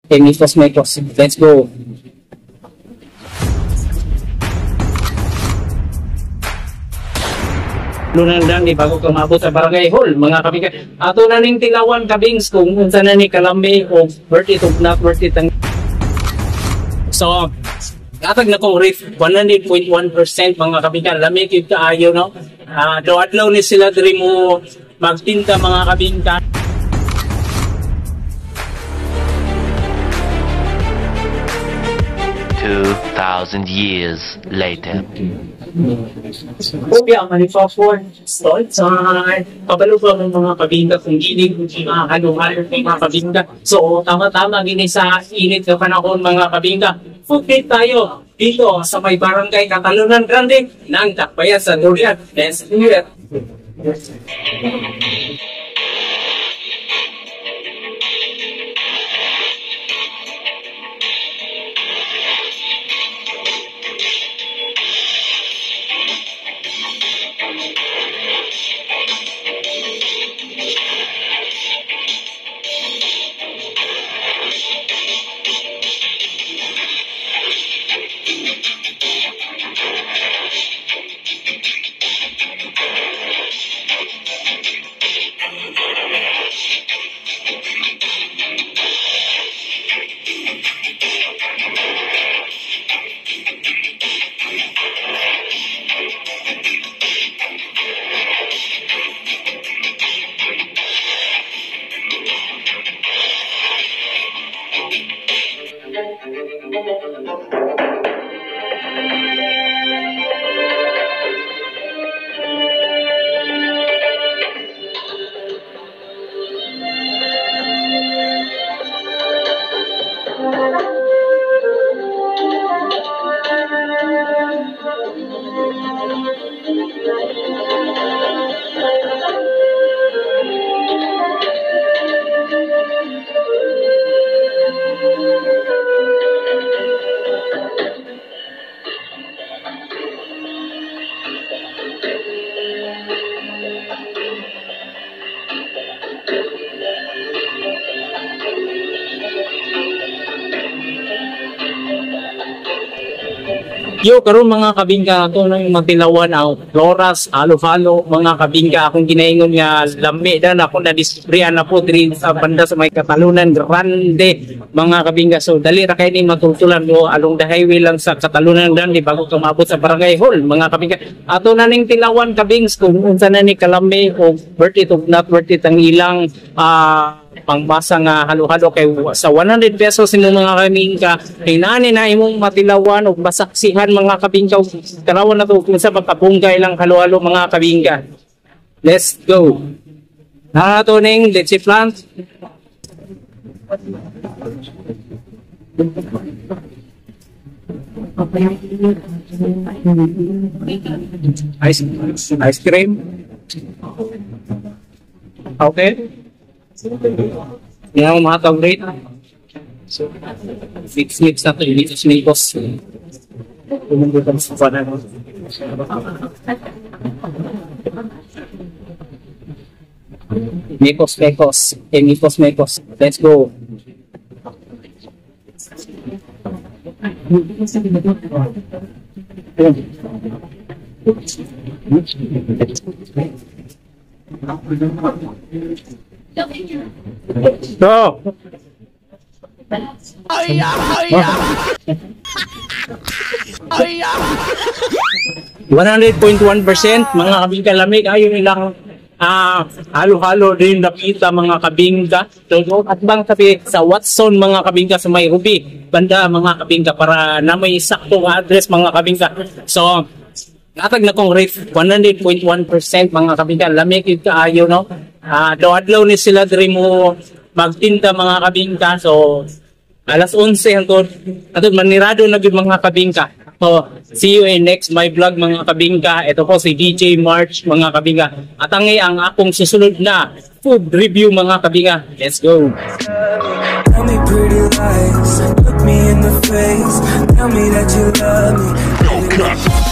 Mekos Mekos. Let's go. Lunang di bago ka maabot sa barangay hall, mga kabingka. Ato na ning tilawan kabings kung unsa na ni kalambi o worth it o not worth it. So, katag na kong rate 100.1% mga kabingka. Lamig yung kaayo, no? Daw-adlaw ni sila diri mo magtinta mga kabingka. 2,000 years later. Kuya, manipapon. Start time. Pabalo po ng mga kabingka kung gilig kung halo-halo ng mga kabingka. So, tama-tama gini sa init na panahon mga kabingka. Food tayo dito sa may barangay Catalunan Grande ng Dakbayan sa Durian. Let's do it. Yo, karon mga kabingka, ito na yung magtilawan ang Floras, halo-halo, mga kabingka. Akong ginaingon nga lami na ako na-dispriyan na po diri sa banda sa may Catalunan Grande, mga kabingka. So, dali ra kayo ni matutulan mo along the highway lang sa Catalunan Grande bago ka maabot sa barangay hall, mga kabingka. Ato na ning tilawan kabings kung unsa na ni kalami o worth it o not worth it ang ilang pangbasa nga halo-halo kay sa 100 pesos ng mga kabingka hinani na imong matilawan o basaksihan mga kabingka. Tarawan na to kung sa pagkabunggay lang halo-halo mga kabingka. Let's go. Nato ning let's see plant. Ice cream. Okay. Yan ang mga tawag so, mix na ito, ilitos Mekos. Pumundutan sa panan. Mekos Mekos. Let's go. Go! 100.1% mga kabingka lamig ayon ilang halo-halo din nakita mga kabingka. So, at bang tabi sa Watson mga kabingka sa may Ruby banda mga kabingka para na may saktong address mga kabingka. So, natag na kong rate 100.1% mga kabingka. Lamig yung kaayo, no? Daw-adlaw ni sila diri mo magtinta mga kabingka. So, alas 11 hangtod manirado na gyud mga kabingka. So, see you in next my vlog mga kabingka. Ito po si DJ March mga kabingka. At ang akong susunod na food review mga kabingka. Let's go. Tell me pretty lies, look me in the face, tell me that you love me.